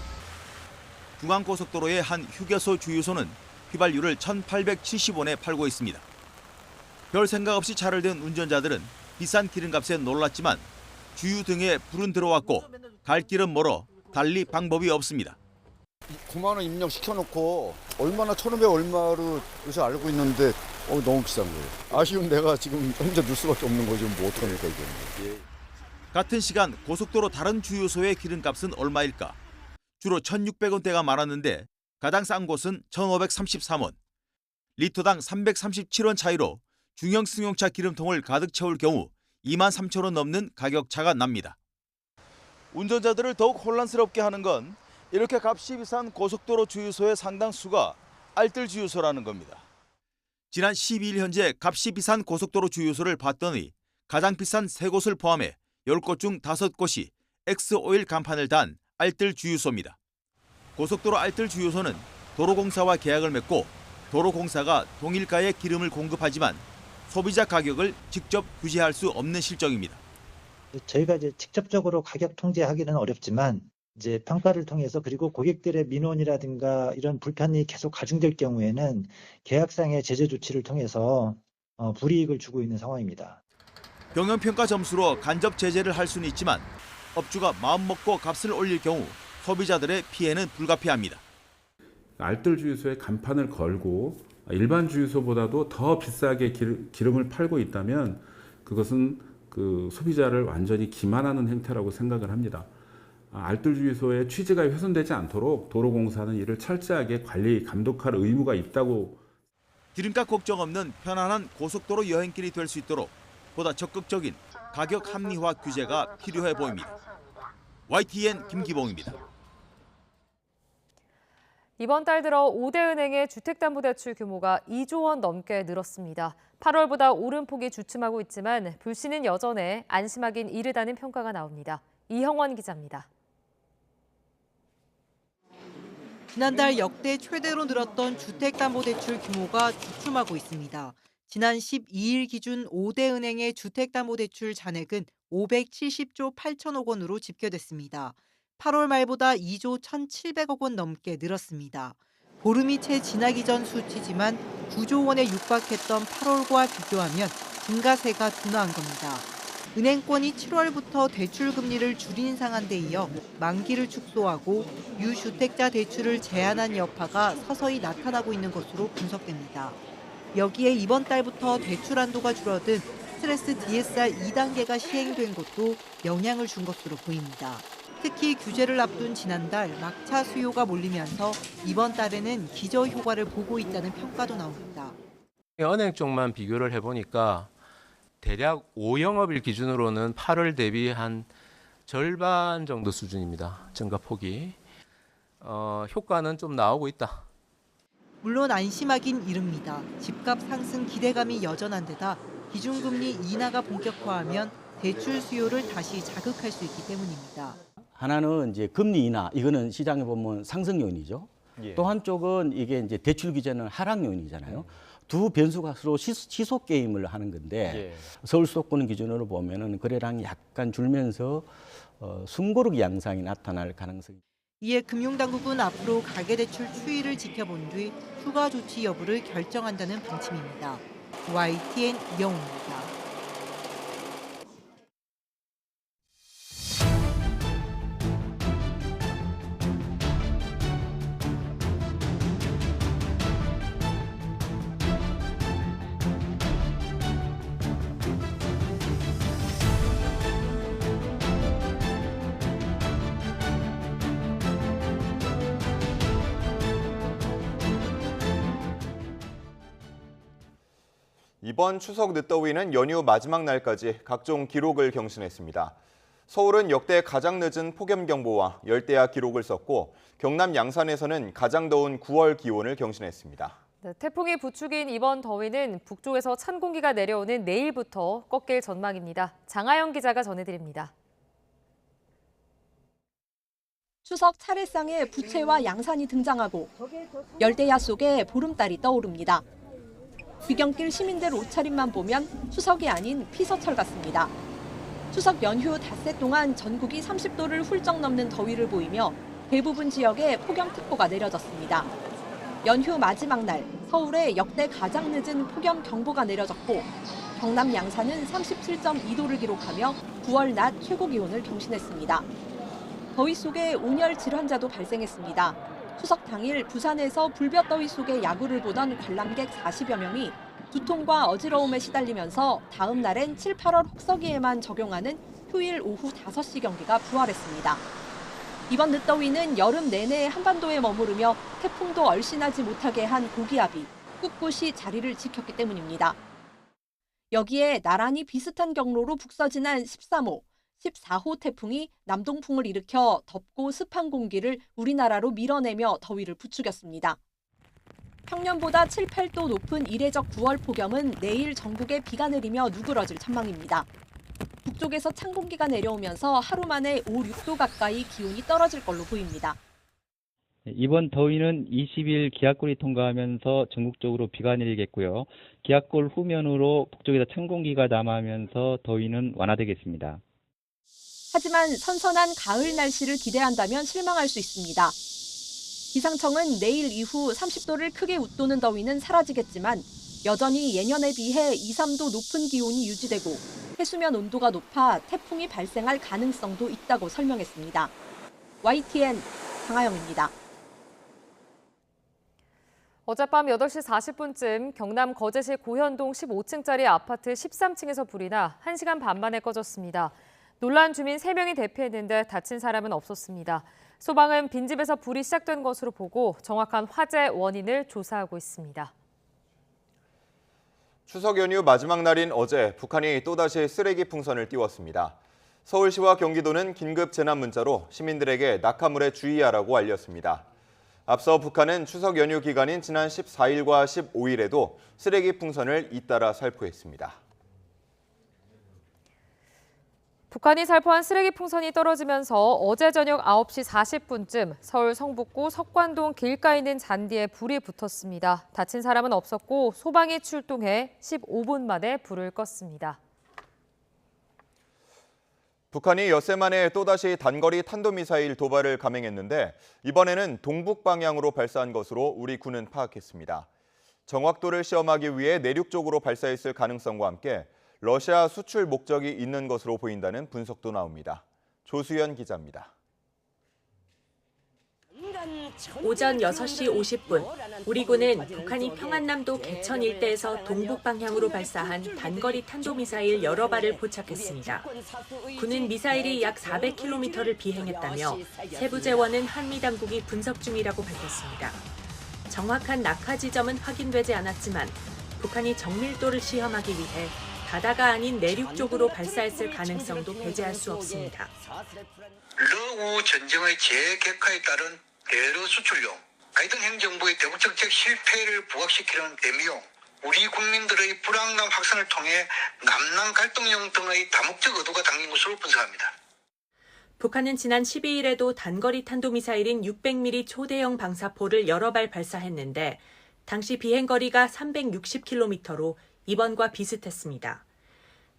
중앙고속도로의 한 휴게소 주유소는 휘발유를 1,870원에 팔고 있습니다. 별 생각 없이 차를 댄 운전자들은 비싼 기름값에 놀랐지만 주유 등에 불은 들어왔고 갈 길은 멀어 달리 방법이 없습니다. 9만 원 입력시켜놓고 얼마나 1,500 얼마로 요새 알고 있는데 너무 비싼 거예요. 아쉬운 내가 지금 혼자 넣을 수밖에 없는 거지 뭐 어떡합니까 이게. 같은 시간 고속도로 다른 주유소의 기름값은 얼마일까? 주로 1,600원대가 많았는데 가장 싼 곳은 1,533원. 리터당 337원 차이로 중형 승용차 기름통을 가득 채울 경우 23,000원 넘는 가격 차가 납니다. 운전자들을 더욱 혼란스럽게 하는 건 이렇게 값이 비싼 고속도로 주유소의 상당수가 알뜰 주유소라는 겁니다. 지난 12일 현재 값이 비싼 고속도로 주유소를 봤더니 가장 비싼 3곳을 포함해 10곳 중 5곳이 X오일 간판을 단 알뜰 주유소입니다. 고속도로 알뜰 주유소는 도로공사와 계약을 맺고 도로공사가 동일가의 기름을 공급하지만 소비자 가격을 직접 규제할 수 없는 실정입니다. 저희가 이제 직접적으로 가격 통제하기는 어렵지만 이제 평가를 통해서 그리고 고객들의 민원이라든가 이런 불편이 계속 가중될 경우에는 계약상의 제재 조치를 통해서 불이익을 주고 있는 상황입니다. 경영평가 점수로 간접 제재를 할 수는 있지만 업주가 마음먹고 값을 올릴 경우 소비자들의 피해는 불가피합니다. 알뜰 주유소에 간판을 걸고 일반 주유소보다도 더 비싸게 기름을 팔고 있다면 그것은 그 소비자를 완전히 기만하는 행태라고 생각을 합니다. 알뜰 주유소의 취지가 훼손되지 않도록 도로공사는 이를 철저하게 관리, 감독할 의무가 있다고. 기름값 걱정 없는 편안한 고속도로 여행길이 될 수 있도록 보다 적극적인 가격 합리화 규제가 필요해 보입니다. YTN 김기봉입니다. 이번 달 들어 5대 은행의 주택담보대출 규모가 2조 원 넘게 늘었습니다. 8월보다 오름폭이 주춤하고 있지만 불씨는 여전해 안심하긴 이르다는 평가가 나옵니다. 이형원 기자입니다. 지난달 역대 최대로 늘었던 주택담보대출 규모가 주춤하고 있습니다. 지난 12일 기준 5대 은행의 주택담보대출 잔액은 570조 8천억 원으로 집계됐습니다. 8월 말보다 2조 1,700억 원 넘게 늘었습니다. 보름이 채 지나기 전 수치지만 9조 원에 육박했던 8월과 비교하면 증가세가 둔화한 겁니다. 은행권이 7월부터 대출 금리를 줄인 상한데 이어 만기를 축소하고 유주택자 대출을 제한한 여파가 서서히 나타나고 있는 것으로 분석됩니다. 여기에 이번 달부터 대출 한도가 줄어든 스트레스 DSR 2단계가 시행된 것도 영향을 준 것으로 보입니다. 특히 규제를 앞둔 지난달 막차 수요가 몰리면서 이번 달에는 기저 효과를 보고 있다는 평가도 나옵니다. 은행 쪽만 비교를 해보니까 대략 5영업일 기준으로는 8월 대비 한 절반 정도 수준입니다. 증가폭이. 효과는 좀 나오고 있다. 물론 안심하긴 이릅니다. 집값 상승 기대감이 여전한 데다 기준금리 인하가 본격화하면 대출 수요를 다시 자극할 수 있기 때문입니다. 하나는 이제 금리 인하, 이거는 시장에 보면 상승 요인이죠. 또 한쪽은 이게 이제 대출 규제는 하락 요인이잖아요. 두 변수가 서로 시속 게임을 하는 건데 서울 수도권 기준으로 보면은 거래량이 약간 줄면서 숨고르기 양상이 나타날 가능성이. 이에 금융당국은 앞으로 가계대출 추이를 지켜본 뒤 추가 조치 여부를 결정한다는 방침입니다. YTN 이영웅입니다. 이번 추석 늦더위는 연휴 마지막 날까지 각종 기록을 경신했습니다. 서울은 역대 가장 늦은 폭염경보와 열대야 기록을 썼고 경남 양산에서는 가장 더운 9월 기온을 경신했습니다. 네, 태풍이 부추긴 이번 더위는 북쪽에서 찬 공기가 내려오는 내일부터 꺾일 전망입니다. 장하영 기자가 전해드립니다. 추석 차례상에 부채와 양산이 등장하고 열대야 속에 보름달이 떠오릅니다. 귀경길 시민들 옷차림만 보면 추석이 아닌 피서철 같습니다. 추석 연휴 닷새 동안 전국이 30도를 훌쩍 넘는 더위를 보이며 대부분 지역에 폭염특보가 내려졌습니다. 연휴 마지막 날 서울에 역대 가장 늦은 폭염 경보가 내려졌고 경남 양산은 37.2도를 기록하며 9월 낮 최고 기온을 경신했습니다. 더위 속에 온열 질환자도 발생했습니다. 추석 당일 부산에서 불볕더위 속에 야구를 보던 관람객 40여 명이 두통과 어지러움에 시달리면서 다음 날엔 7, 8월 혹서기에만 적용하는 휴일 오후 5시 경기가 부활했습니다. 이번 늦더위는 여름 내내 한반도에 머무르며 태풍도 얼씬하지 못하게 한 고기압이 꿋꿋이 자리를 지켰기 때문입니다. 여기에 나란히 비슷한 경로로 북서진한 13호, 14호 태풍이 남동풍을 일으켜 덥고 습한 공기를 우리나라로 밀어내며 더위를 부추겼습니다. 평년보다 7, 8도 높은 이례적 9월 폭염은 내일 전국에 비가 내리며 누그러질 전망입니다. 북쪽에서 찬 공기가 내려오면서 하루 만에 5, 6도 가까이 기온이 떨어질 걸로 보입니다. 이번 더위는 20일 기압골이 통과하면서 전국적으로 비가 내리겠고요. 기압골 후면으로 북쪽에서 찬 공기가 남하면서 더위는 완화되겠습니다. 하지만 선선한 가을 날씨를 기대한다면 실망할 수 있습니다. 기상청은 내일 이후 30도를 크게 웃도는 더위는 사라지겠지만 여전히 예년에 비해 2, 3도 높은 기온이 유지되고 해수면 온도가 높아 태풍이 발생할 가능성도 있다고 설명했습니다. YTN 강하영입니다. 어젯밤 8시 40분쯤 경남 거제시 고현동 15층짜리 아파트 13층에서 불이 나 1시간 반 만에 꺼졌습니다. 놀란 주민 3명이 대피했는데 다친 사람은 없었습니다. 소방은 빈집에서 불이 시작된 것으로 보고 정확한 화재 원인을 조사하고 있습니다. 추석 연휴 마지막 날인 어제 북한이 또다시 쓰레기 풍선을 띄웠습니다. 서울시와 경기도는 긴급 재난 문자로 시민들에게 낙하물에 주의하라고 알렸습니다. 앞서 북한은 추석 연휴 기간인 지난 14일과 15일에도 쓰레기 풍선을 잇따라 살포했습니다. 북한이 살포한 쓰레기 풍선이 떨어지면서 어제 저녁 9시 40분쯤 서울 성북구 석관동 길가에 있는 잔디에 불이 붙었습니다. 다친 사람은 없었고 소방이 출동해 15분 만에 불을 껐습니다. 북한이 엿새 만에 또다시 단거리 탄도미사일 도발을 감행했는데 이번에는 동북 방향으로 발사한 것으로 우리 군은 파악했습니다. 정확도를 시험하기 위해 내륙 쪽으로 발사했을 가능성과 함께 러시아 수출 목적이 있는 것으로 보인다는 분석도 나옵니다. 조수연 기자입니다. 오전 6시 50분, 우리 군은 북한이 평안남도 개천 일대에서 동북 방향으로 발사한 단거리 탄도미사일 여러 발을 포착했습니다. 군은 미사일이 약 400km를 비행했다며 세부 재원은 한미 당국이 분석 중이라고 밝혔습니다. 정확한 낙하 지점은 확인되지 않았지만 북한이 정밀도를 시험하기 위해 바다가 아닌 내륙 쪽으로 발사했을 가능성도 배제할 수 없습니다. 러우 전쟁의 재격화에 따른 대러 수출용, 바이든 행정부의 대북 정책 실패를 부각시키는 대미용, 우리 국민들의 불안감 확산을 통해 남남 갈등용 등의 다목적 의도가 담긴 것으로 분석합니다. 북한은 지난 12일에도 단거리 탄도미사일인 600mm 초대형 방사포를 여러 발 발사했는데 당시 비행거리가 360km로 이번과 비슷했습니다.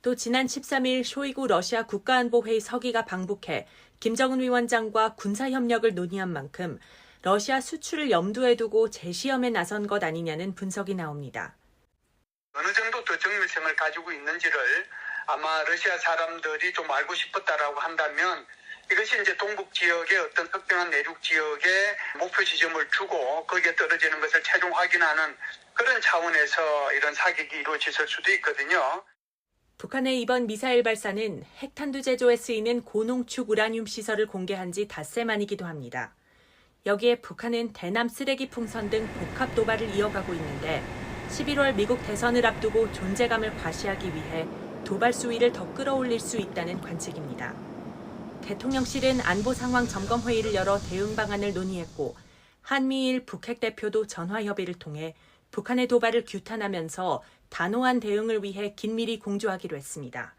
또 지난 13일 쇼이구 러시아 국가안보회의 서기가 방북해 김정은 위원장과 군사협력을 논의한 만큼 러시아 수출을 염두에 두고 재시험에 나선 것 아니냐는 분석이 나옵니다. 어느 정도 더 정밀성을 가지고 있는지를 아마 러시아 사람들이 좀 알고 싶었다라고 한다면 이것이 이제 동북 지역의 어떤 특정한 내륙 지역에 목표 지점을 주고 거기에 떨어지는 것을 최종 확인하는 그런 차원에서 이런 사격이 이루어졌을 수도 있거든요. 북한의 이번 미사일 발사는 핵탄두 제조에 쓰이는 고농축 우라늄 시설을 공개한 지 닷새 만이기도 합니다. 여기에 북한은 대남 쓰레기 풍선 등 복합 도발을 이어가고 있는데 11월 미국 대선을 앞두고 존재감을 과시하기 위해 도발 수위를 더 끌어올릴 수 있다는 관측입니다. 대통령실은 안보 상황 점검 회의를 열어 대응 방안을 논의했고 한미일 북핵 대표도 전화 협의를 통해 북한의 도발을 규탄하면서 단호한 대응을 위해 긴밀히 공조하기로 했습니다.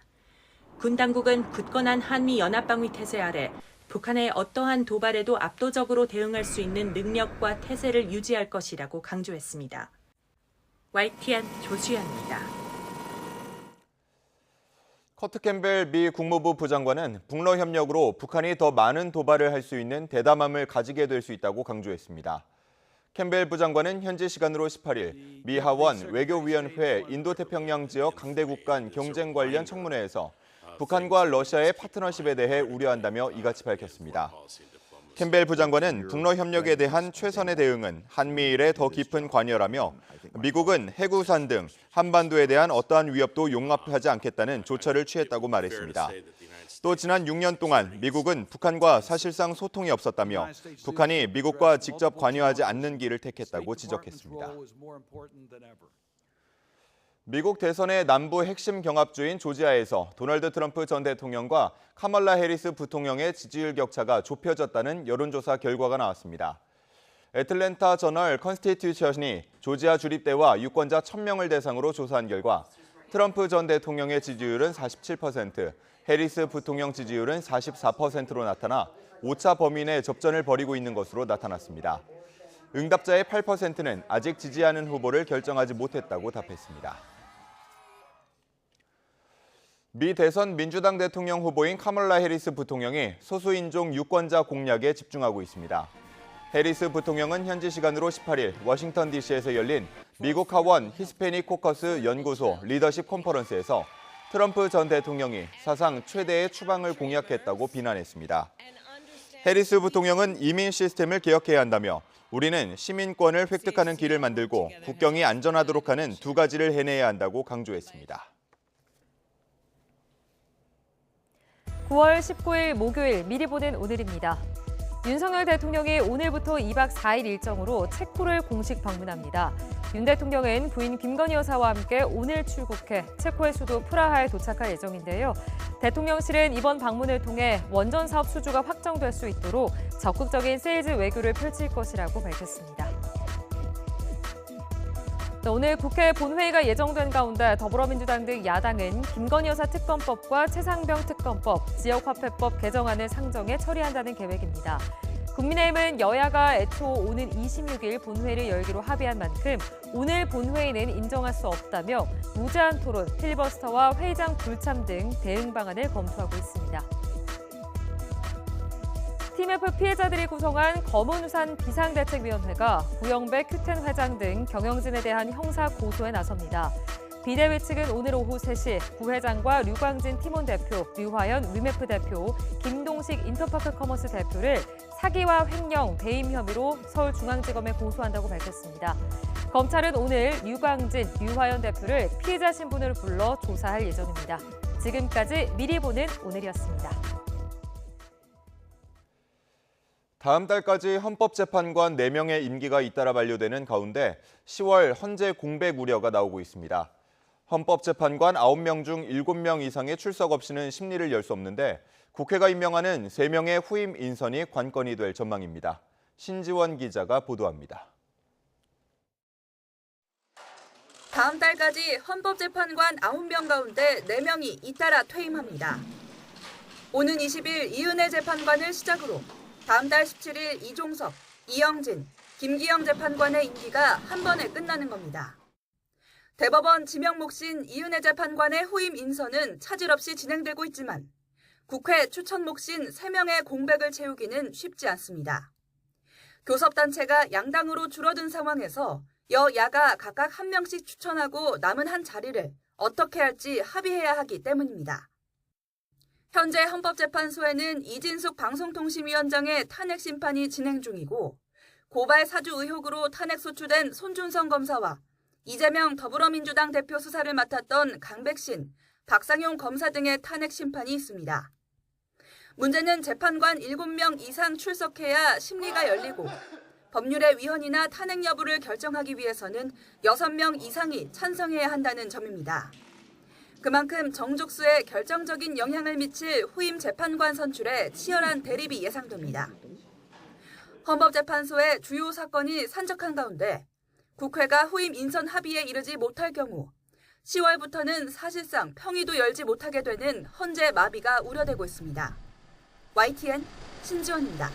군 당국은 굳건한 한미 연합방위 태세 아래 북한의 어떠한 도발에도 압도적으로 대응할 수 있는 능력과 태세를 유지할 것이라고 강조했습니다. YTN 조수연입니다. 커트 캠벨 미 국무부 부장관은 북러 협력으로 북한이 더 많은 도발을 할 수 있는 대담함을 가지게 될 수 있다고 강조했습니다. 캠벨 부장관은 현지 시간으로 18일 미 하원 외교위원회 인도태평양 지역 강대국 간 경쟁 관련 청문회에서 북한과 러시아의 파트너십에 대해 우려한다며 이같이 밝혔습니다. 캠벨 부장관은 북러 협력에 대한 최선의 대응은 한미일의 더 깊은 관여라며 미국은 해구산 등 한반도에 대한 어떠한 위협도 용납하지 않겠다는 조처를 취했다고 말했습니다. 또 지난 6년 동안 미국은 북한과 사실상 소통이 없었다며 북한이 미국과 직접 관여하지 않는 길을 택했다고 지적했습니다. 미국 대선의 남부 핵심 경합주인 조지아에서 도널드 트럼프 전 대통령과 카멀라 해리스 부통령의 지지율 격차가 좁혀졌다는 여론조사 결과가 나왔습니다. 애틀랜타 저널 컨스티튜션이 조지아 주립대와 유권자 1,000명을 대상으로 조사한 결과 트럼프 전 대통령의 지지율은 47%, 해리스 부통령 지지율은 44%로 나타나 오차 범위 내 접전을 벌이고 있는 것으로 나타났습니다. 응답자의 8%는 아직 지지하는 후보를 결정하지 못했다고 답했습니다. 미 대선 민주당 대통령 후보인 카멀라 해리스 부통령이 소수인종 유권자 공략에 집중하고 있습니다. 해리스 부통령은 현지 시간으로 18일 워싱턴 DC에서 열린 미국 하원 히스패닉 코커스 연구소 리더십 컨퍼런스에서 트럼프 전 대통령이 사상 최대의 추방을 공약했다고 비난했습니다. 해리스 부통령은 이민 시스템을 개혁해야 한다며 우리는 시민권을 획득하는 길을 만들고 국경이 안전하도록 하는 두 가지를 해내야 한다고 강조했습니다. 9월 19일 목요일 미리 보는 오늘입니다. 윤석열 대통령이 오늘부터 2박 4일 일정으로 체코를 공식 방문합니다. 윤 대통령은 부인 김건희 여사와 함께 오늘 출국해 체코의 수도 프라하에 도착할 예정인데요. 대통령실은 이번 방문을 통해 원전 사업 수주가 확정될 수 있도록 적극적인 세일즈 외교를 펼칠 것이라고 밝혔습니다. 오늘 국회 본회의가 예정된 가운데 더불어민주당 등 야당은 김건희 여사 특검법과 최상병 특검법, 지역화폐법 개정안을 상정해 처리한다는 계획입니다. 국민의힘은 여야가 애초 오는 26일 본회의를 열기로 합의한 만큼 오늘 본회의는 인정할 수 없다며 무제한 토론, 필리버스터와 회의장 불참 등 대응 방안을 검토하고 있습니다. TMF 피해자들이 구성한 검은우산 비상대책위원회가 구영배 큐텐 회장 등 경영진에 대한 형사 고소에 나섭니다. 비대위 측은 오늘 오후 3시 부회장과 류광진 팀원 대표, 류화연 위메프 대표, 김동식 인터파크 커머스 대표를 사기와 횡령, 배임 혐의로 서울중앙지검에 고소한다고 밝혔습니다. 검찰은 오늘 류광진, 류화연 대표를 피해자 신분을 불러 조사할 예정입니다. 지금까지 미리 보는 오늘이었습니다. 다음 달까지 헌법재판관 4명의 임기가 잇따라 만료되는 가운데 10월 헌재 공백 우려가 나오고 있습니다. 헌법재판관 9명 중 7명 이상의 출석 없이는 심리를 열 수 없는데 국회가 임명하는 3명의 후임 인선이 관건이 될 전망입니다. 신지원 기자가 보도합니다. 다음 달까지 헌법재판관 9명 가운데 4명이 잇따라 퇴임합니다. 오는 20일 이은혜 재판관을 시작으로 다음 달 17일 이종석, 이영진, 김기영 재판관의 임기가 한 번에 끝나는 겁니다. 대법원 지명목신 이은혜 재판관의 후임 인선은 차질 없이 진행되고 있지만 국회 추천목신 3명의 공백을 채우기는 쉽지 않습니다. 교섭단체가 양당으로 줄어든 상황에서 여야가 각각 1명씩 추천하고 남은 한 자리를 어떻게 할지 합의해야 하기 때문입니다. 현재 헌법재판소에는 이진숙 방송통신위원장의 탄핵 심판이 진행 중이고 고발 사주 의혹으로 탄핵 소추된 손준성 검사와 이재명 더불어민주당 대표 수사를 맡았던 강백신, 박상용 검사 등의 탄핵 심판이 있습니다. 문제는 재판관 7명 이상 출석해야 심리가 열리고 법률의 위헌이나 탄핵 여부를 결정하기 위해서는 6명 이상이 찬성해야 한다는 점입니다. 그만큼 정족수에 결정적인 영향을 미칠 후임 재판관 선출에 치열한 대립이 예상됩니다. 헌법재판소의 주요 사건이 산적한 가운데 국회가 후임 인선 합의에 이르지 못할 경우 10월부터는 사실상 평의도 열지 못하게 되는 헌재 마비가 우려되고 있습니다. YTN 신지원입니다.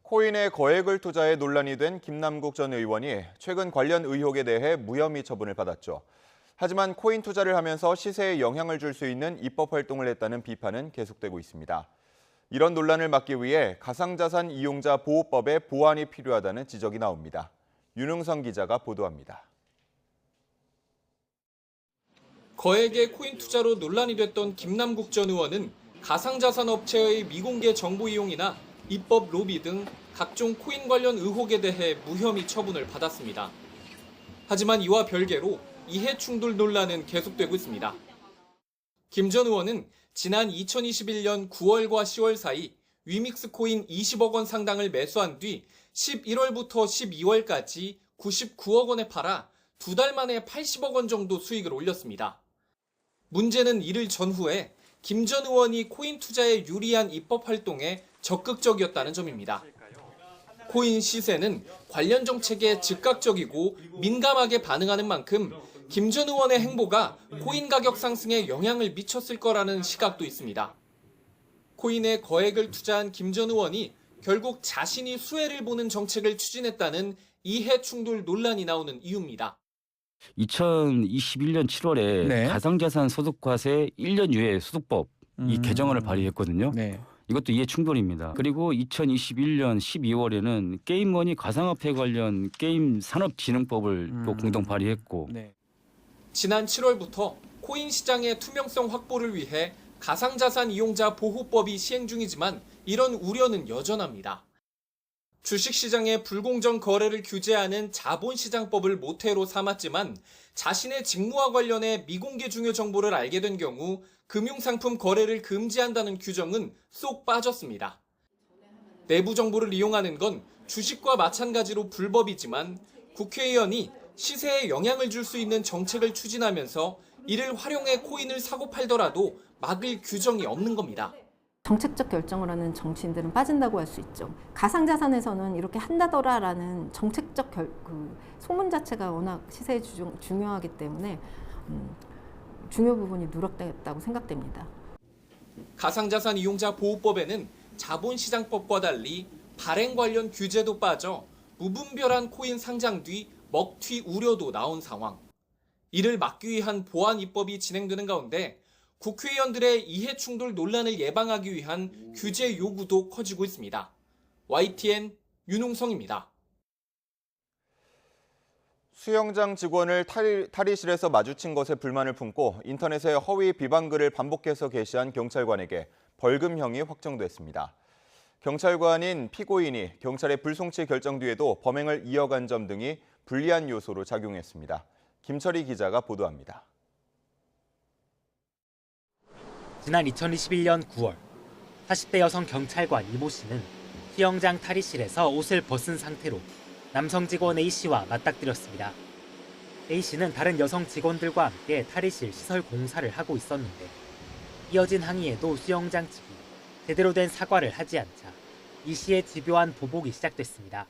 코인에 거액을 투자해 논란이 된 김남국 전 의원이 최근 관련 의혹에 대해 무혐의 처분을 받았죠. 하지만 코인 투자를 하면서 시세에 영향을 줄 수 있는 입법 활동을 했다는 비판은 계속되고 있습니다. 이런 논란을 막기 위해 가상자산 이용자 보호법에 보완이 필요하다는 지적이 나옵니다. 윤흥성 기자가 보도합니다. 거액의 코인 투자로 논란이 됐던 김남국 전 의원은 가상자산 업체의 미공개 정보 이용이나 입법 로비 등 각종 코인 관련 의혹에 대해 무혐의 처분을 받았습니다. 하지만 이와 별개로 이해 충돌 논란은 계속되고 있습니다. 김 전 의원은 지난 2021년 9월과 10월 사이 위믹스 코인 20억 원 상당을 매수한 뒤 11월부터 12월까지 99억 원에 팔아 2달 만에 80억 원 정도 수익을 올렸습니다. 문제는 이를 전후에 김 전 의원이 코인 투자에 유리한 입법 활동에 적극적이었다는 점입니다. 코인 시세는 관련 정책에 즉각적이고 민감하게 반응하는 만큼 김 전 의원의 행보가 코인 가격 상승에 영향을 미쳤을 거라는 시각도 있습니다. 코인에 거액을 투자한 김 전 의원이 결국 자신이 수혜를 보는 정책을 추진했다는 이해 충돌 논란이 나오는 이유입니다. 2021년 7월에 가상자산 소득과세 1년 유예 소득법 이 개정안을 발의했거든요. 이것도 이해 충돌입니다. 그리고 2021년 12월에는 게임머니 가상화폐 관련 게임 산업진흥법을 또 공동 발의했고 지난 7월부터 코인 시장의 투명성 확보를 위해 가상자산 이용자 보호법이 시행 중이지만 이런 우려는 여전합니다. 주식시장의 불공정 거래를 규제하는 자본시장법을 모태로 삼았지만 자신의 직무와 관련해 미공개 중요 정보를 알게 된 경우 금융상품 거래를 금지한다는 규정은 쏙 빠졌습니다. 내부 정보를 이용하는 건 주식과 마찬가지로 불법이지만 국회의원이 시세에 영향을 줄 수 있는 정책을 추진하면서 이를 활용해 코인을 사고 팔더라도 막을 규정이 없는 겁니다. 정책적 결정을 하는 정치인들은 빠진다고 할 수 있죠. 가상자산에서는 이렇게 한다더라라는 정책적 소문 자체가 워낙 시세에 중요하기 때문에 중요 부분이 누락됐다고 생각됩니다. 가상자산 이용자 보호법에는 자본시장법과 달리 발행 관련 규제도 빠져 무분별한 코인 상장 뒤 먹튀 우려도 나온 상황. 이를 막기 위한 보완 입법이 진행되는 가운데 국회의원들의 이해충돌 논란을 예방하기 위한 규제 요구도 커지고 있습니다. YTN 윤웅성입니다. 수영장 직원을 탈의실에서 마주친 것에 불만을 품고 인터넷에 허위 비방글을 반복해서 게시한 경찰관에게 벌금형이 확정됐습니다. 경찰관인 피고인이 경찰의 불송치 결정 뒤에도 범행을 이어간 점 등이 불리한 요소로 작용했습니다. 김철희 기자가 보도합니다. 지난 2021년 9월 40대 여성 경찰관 이모 씨는 수영장 탈의실에서 옷을 벗은 상태로 남성 직원 A씨와 맞닥뜨렸습니다. A씨는 다른 여성 직원들과 함께 탈의실 시설 공사를 하고 있었는데 이어진 항의에도 수영장 측이 제대로 된 사과를 하지 않자 E씨의 집요한 보복이 시작됐습니다.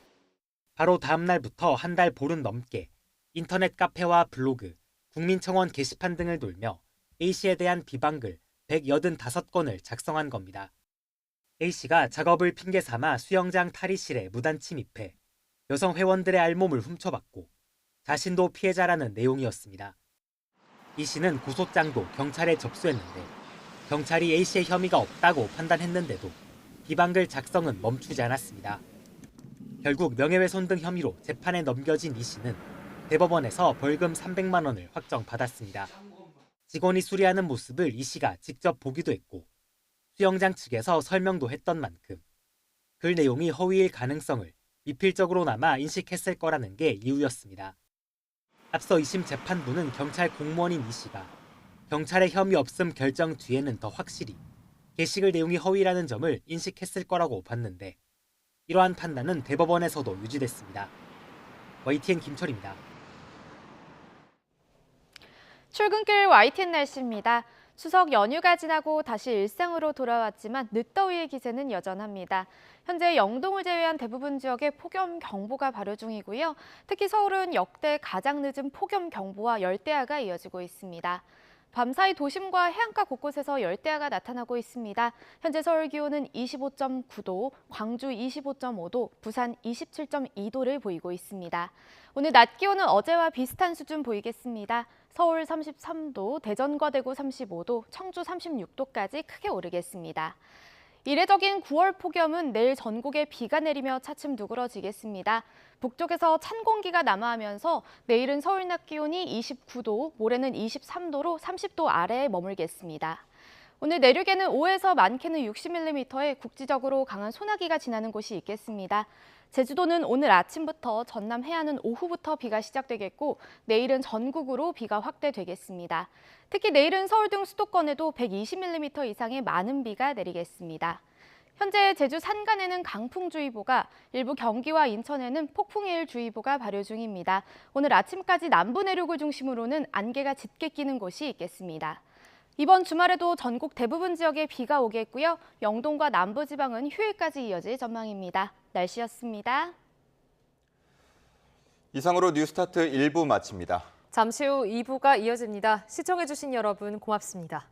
바로 다음 날부터 한 달 보름 넘게 인터넷 카페와 블로그, 국민청원 게시판 등을 돌며 A씨에 대한 비방글 185건을 작성한 겁니다. A씨가 작업을 핑계 삼아 수영장 탈의실에 무단 침입해 여성 회원들의 알몸을 훔쳐봤고 자신도 피해자라는 내용이었습니다. E씨는 고소장도 경찰에 접수했는데 경찰이 A씨의 혐의가 없다고 판단했는데도 비방글 작성은 멈추지 않았습니다. 결국 명예훼손 등 혐의로 재판에 넘겨진 E씨는 대법원에서 벌금 300만 원을 확정받았습니다. 직원이 수리하는 모습을 E씨가 직접 보기도 했고 수영장 측에서 설명도 했던 만큼 글 내용이 허위일 가능성을 미필적으로나마 인식했을 거라는 게 이유였습니다. 앞서 2심 재판부는 경찰 공무원인 E씨가 경찰의 혐의 없음 결정 뒤에는 더 확실히 게시글 내용이 허위라는 점을 인식했을 거라고 봤는데 이러한 판단은 대법원에서도 유지됐습니다. YTN 김철입니다. 출근길 YTN 날씨입니다. 추석 연휴가 지나고 다시 일상으로 돌아왔지만 늦더위의 기세는 여전합니다. 현재 영동을 제외한 대부분 지역에 폭염경보가 발효 중이고요. 특히 서울은 역대 가장 늦은 폭염경보와 열대야가 이어지고 있습니다. 밤사이 도심과 해안가 곳곳에서 열대야가 나타나고 있습니다. 현재 서울 기온은 25.9도, 광주 25.5도, 부산 27.2도를 보이고 있습니다. 오늘 낮 기온은 어제와 비슷한 수준 보이겠습니다. 서울 33도, 대전과 대구 35도, 청주 36도까지 크게 오르겠습니다. 이례적인 9월 폭염은 내일 전국에 비가 내리며 차츰 누그러지겠습니다. 북쪽에서 찬 공기가 남하하면서 내일은 서울 낮 기온이 29도, 모레는 23도로 30도 아래에 머물겠습니다. 오늘 내륙에는 5에서 많게는 60mm의 국지적으로 강한 소나기가 지나는 곳이 있겠습니다. 제주도는 오늘 아침부터, 전남 해안은 오후부터 비가 시작되겠고 내일은 전국으로 비가 확대되겠습니다. 특히 내일은 서울 등 수도권에도 120mm 이상의 많은 비가 내리겠습니다. 현재 제주 산간에는 강풍주의보가, 일부 경기와 인천에는 폭풍해일주의보가 발효 중입니다. 오늘 아침까지 남부 내륙을 중심으로는 안개가 짙게 끼는 곳이 있겠습니다. 이번 주말에도 전국 대부분 지역에 비가 오겠고요. 영동과 남부지방은 휴일까지 이어질 전망입니다. 날씨였습니다. 이상으로 뉴스타트 1부 마칩니다. 잠시 후 2부가 이어집니다. 시청해주신 여러분 고맙습니다.